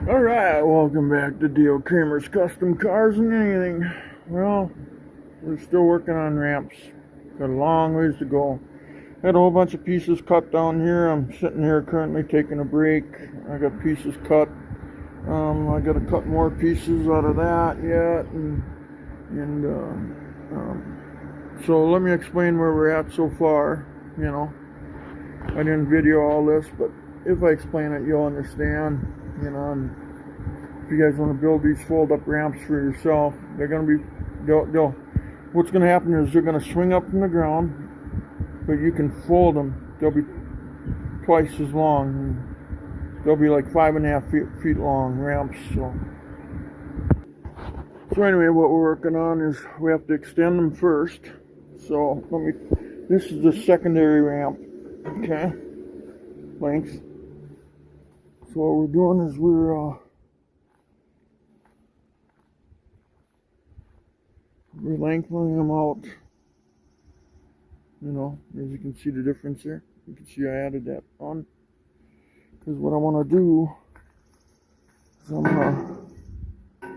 Alright, welcome back to D.O. Kramer's Custom Cars and Anything. Well, we're still working on ramps. Got a long ways to go. Had a whole bunch of pieces cut down here. I'm sitting here currently taking a break. I got pieces cut. I got to cut more pieces out of that yet. So let me explain where we're at so far. I didn't video all this, but if I explain it, you'll understand. And if you guys want to build these fold-up ramps for yourself, they're going to be, what's going to happen is they're going to swing up from the ground, but you can fold them. They'll be twice as long. They'll be like 5.5 feet long ramps. So anyway, what we're working on is we have to extend them first. So this is the secondary ramp, okay, length. So what we're doing is we're lengthening them out. As you can see the difference here. You can see I added that on. Because what I want to do is I'm going to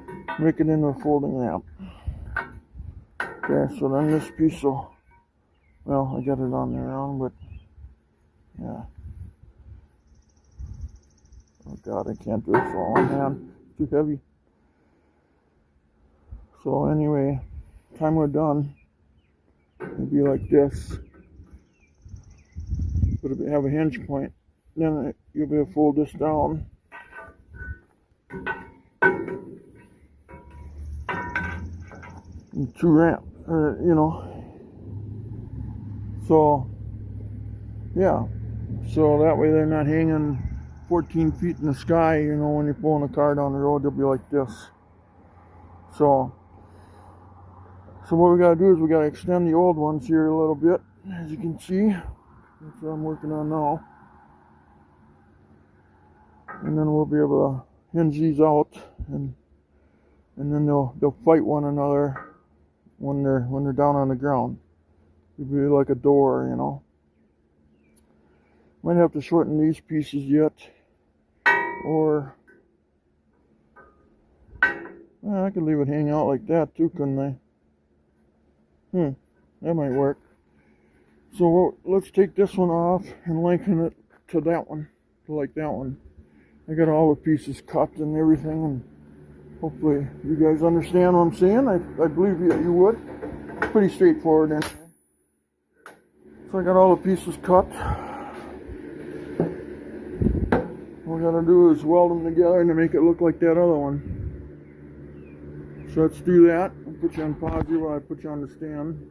make it into a folding ramp. Okay, so then this piece will, well, I got it on there wrong, but yeah. Oh God, I can't do it for one hand. It's too heavy. So anyway, time we're done, it'll be like this. But it'll have a hinge point. Then you'll be able to fold this down. And two ramp, So, yeah. So that way they're not hanging 14 feet in the sky, when you're pulling a car down the road, they'll be like this. So what we gotta do is we gotta extend the old ones here a little bit, as you can see. That's what I'm working on now. And then we'll be able to hinge these out, and then they'll fight one another when they're down on the ground. It'll be like a door, Might have to shorten these pieces yet, or I could leave it hang out like that too, couldn't I? That might work. So let's take this one off and lengthen it to that one, to like that one. I got all the pieces cut and everything, and hopefully you guys understand what I'm saying. I believe you would. It's pretty straightforward anyway. So I got all the pieces cut. All we gotta do is weld them together and to make it look like that other one. So let's do that. I'll put you on pause here while I put you on the stand.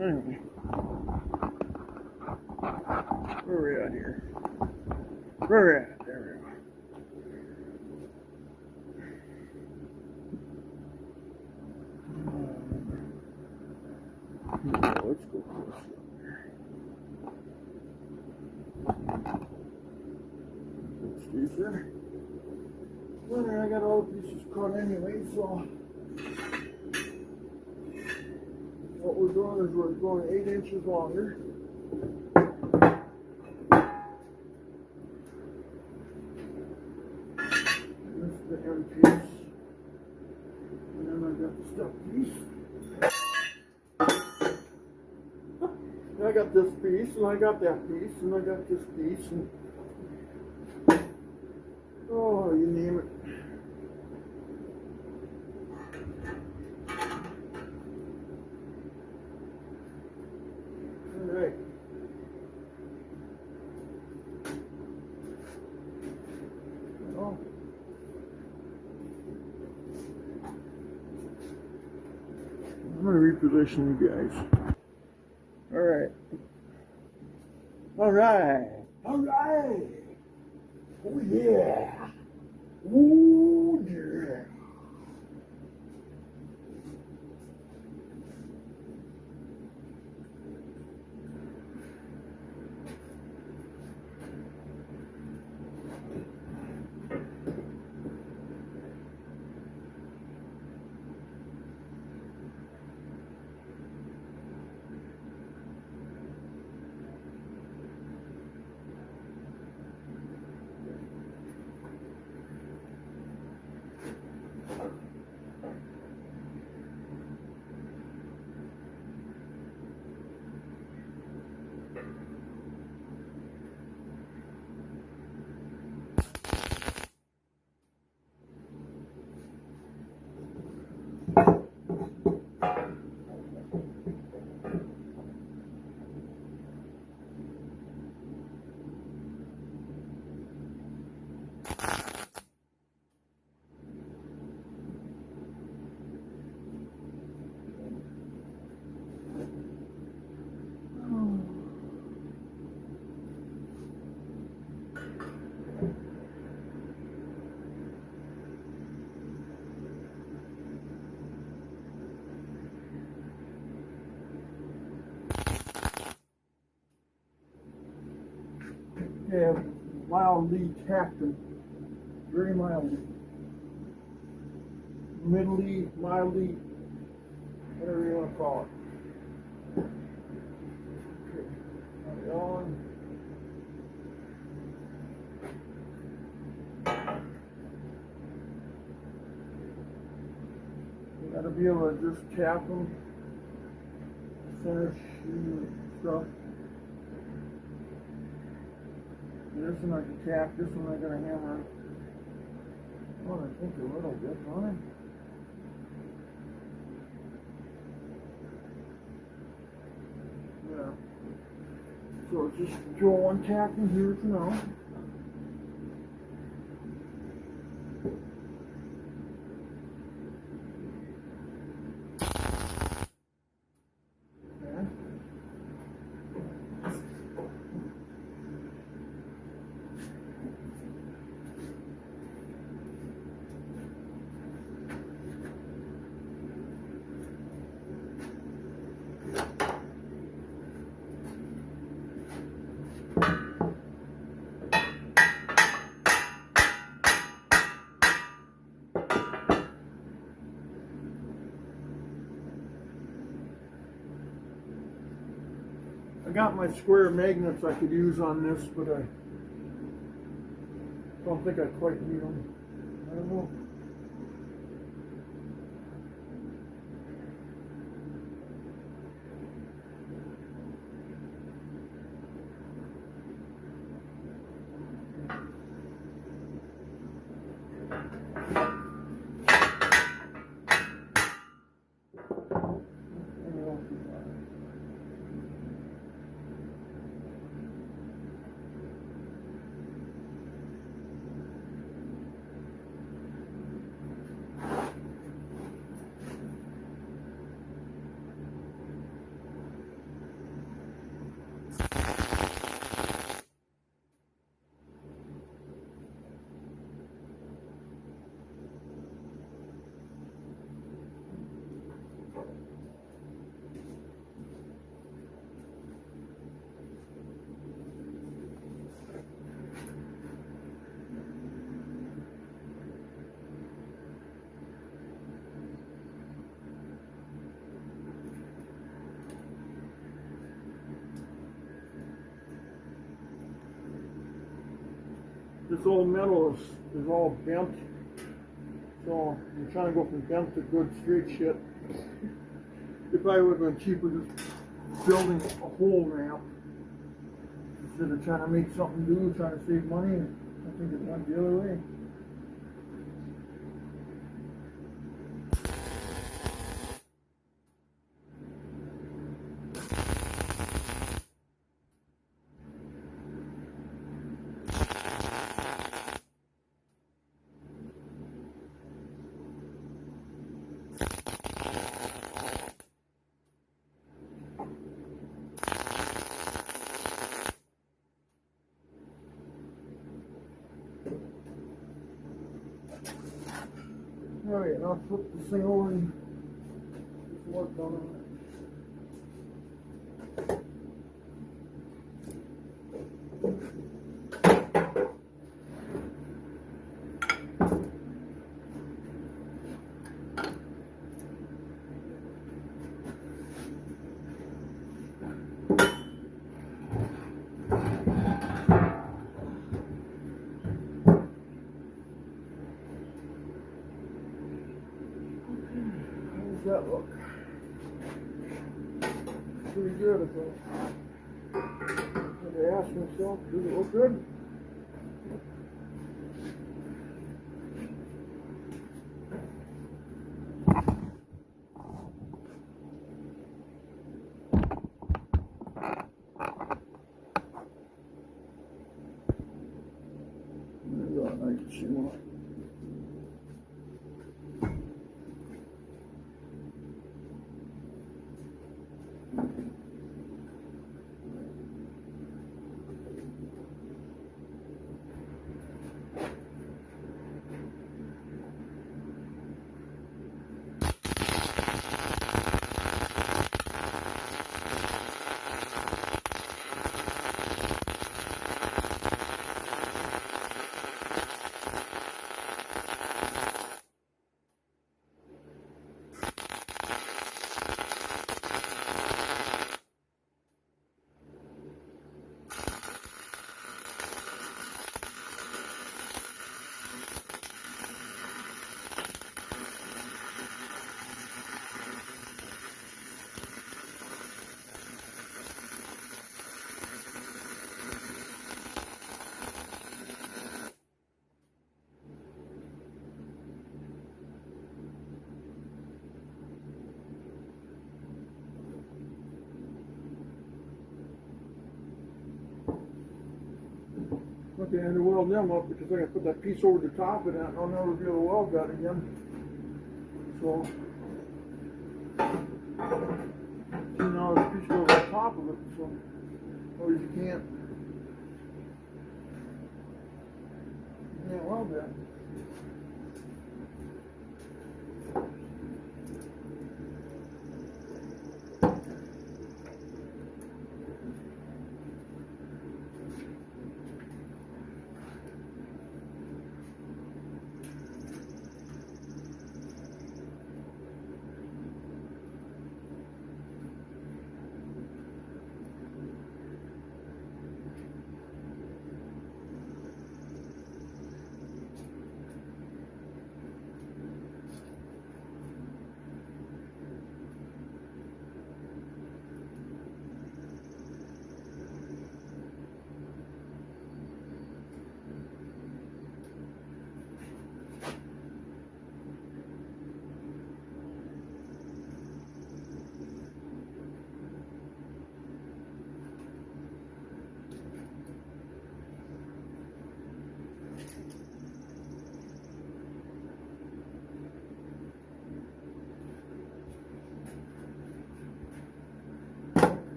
Anyway, where are we at here? Where are we at? There we go. Let's go closer. It's easier. Well, I got all the pieces cut anyway, so what we're doing is we're going 8 inches longer. This is the end piece. And then I got the stub piece. Then I got got this piece, and I got that piece, and I got this piece, and oh, you name it. All right. Well, I'm going to reposition you guys. All right. All right. All right. Oh, yeah. Oh, yeah. Yeah, mildly tacked them. Very mildly. Middly, mildly, whatever you want to call it. Okay, now on. You gotta be able to just tap them, finish stuff. This one I can tap, this one I got a hammer. Oh, I think a little bit on it. Yeah. So just throw one tap in here for now. I got my square magnets I could use on this, but I don't think I quite need them. I don't know. This old metal is all bent, so I'm trying to go from bent to good straight shit. It probably would have been cheaper just building a whole ramp instead of trying to make something new, trying to save money. I think it went the other way. Alright, now flip this thing over and get some work done on it. How does that look? Pretty good, I thought. I asked myself, does it look good? I can see one. Okay, I had to weld them up because I got to put that piece over the top of that and I'll never be able to weld that again. So, see now this piece goes on top of it, so otherwise you can't weld that.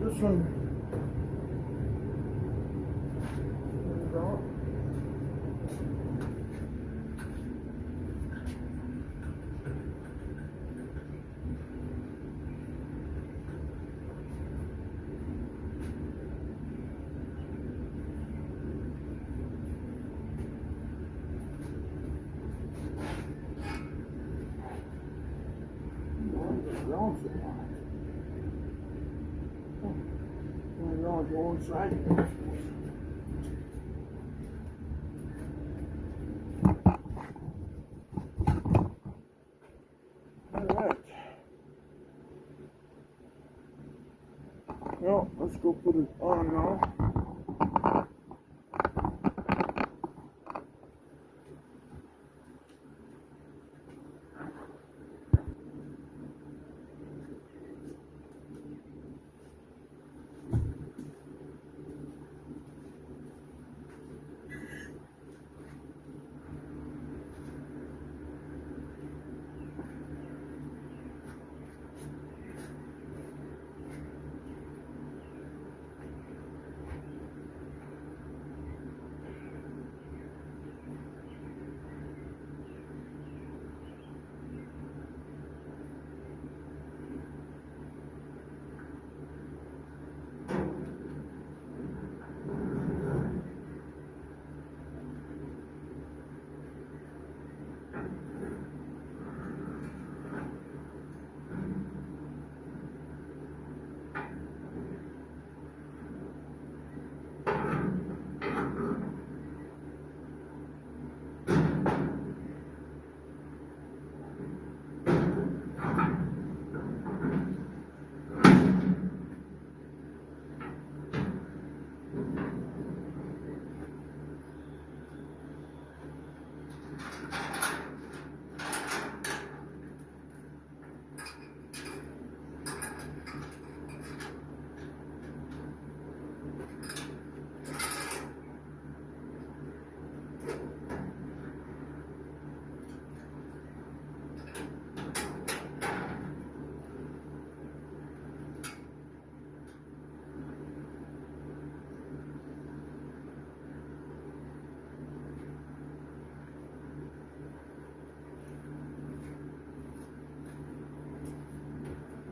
this one. Go inside. Alright. Well, let's go put it on now.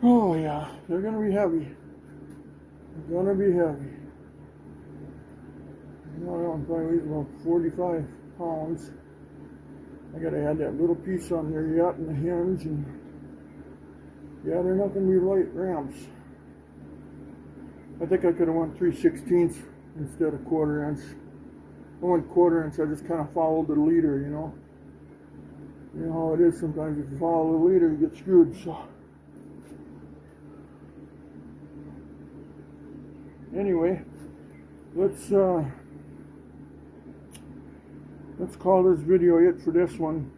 Oh yeah, they're gonna be heavy. They're gonna be heavy. You know, I don't probably weighs about 45 pounds. I gotta add that little piece on there yet and the hinge, and yeah, they're not gonna be light ramps. I think I could have went 3/16 instead of 1/4 inch. I went 1/4 inch, I just kind of followed the leader, you know. You know how it is sometimes, if you follow the leader, you get screwed, so. Anyway, let's call this video it for this one.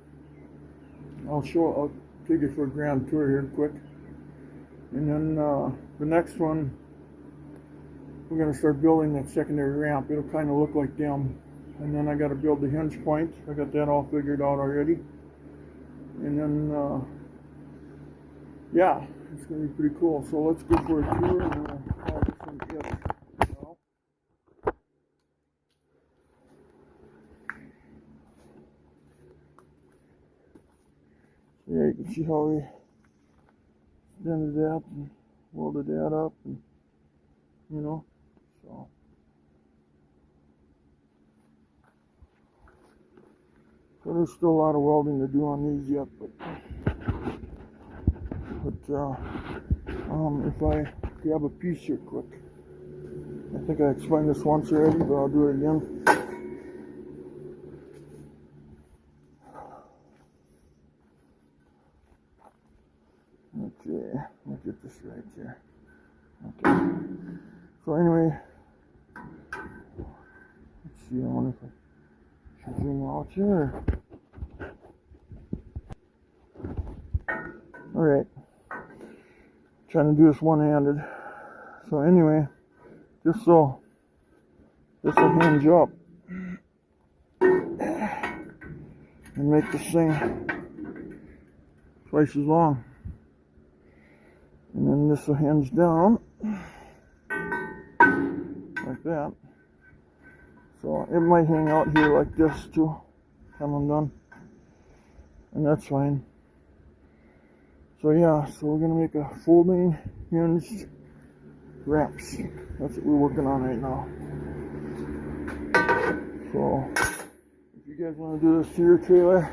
I'll take you for a grand tour here quick. And then the next one, we're going to start building that secondary ramp. It'll kind of look like them. And then I got to build the hinge point. I got that all figured out already. And then, yeah, it's going to be pretty cool. So let's go for a tour and call this one it. Yeah, you can see how we extended that and welded that up, and you know, so. So there's still a lot of welding to do on these yet, but if I grab a piece here quick, I think I explained this once already, but I'll do it again. Okay, let me get this right here. Okay. So anyway, let's see, I wonder if I should zoom out here. Alright. Trying to do this one-handed. So anyway, just so this will hinge up and make this thing twice as long. And then this will hinge down. like that. So it might hang out here like this too when I'm done, and that's fine. So yeah, so we're gonna make a folding hinged ramps. That's what we're working on right now. So if you guys want to do this to your trailer,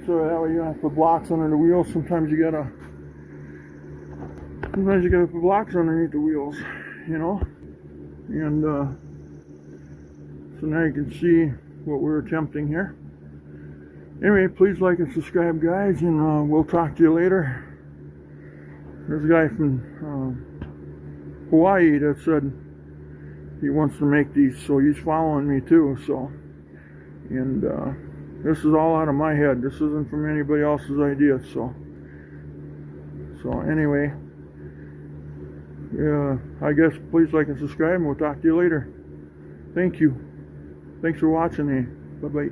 so that way you don't have to put blocks under the wheels. Sometimes you gotta put blocks underneath the wheels, you know. And so now you can see what we're attempting here. Anyway, please like and subscribe, guys, and we'll talk to you later. There's a guy from Hawaii that said he wants to make these, so he's following me too. So, and this is all out of my head. This isn't from anybody else's idea. So anyway, yeah, I guess please like and subscribe, and we'll talk to you later. Thank you. Thanks for watching me. Bye bye.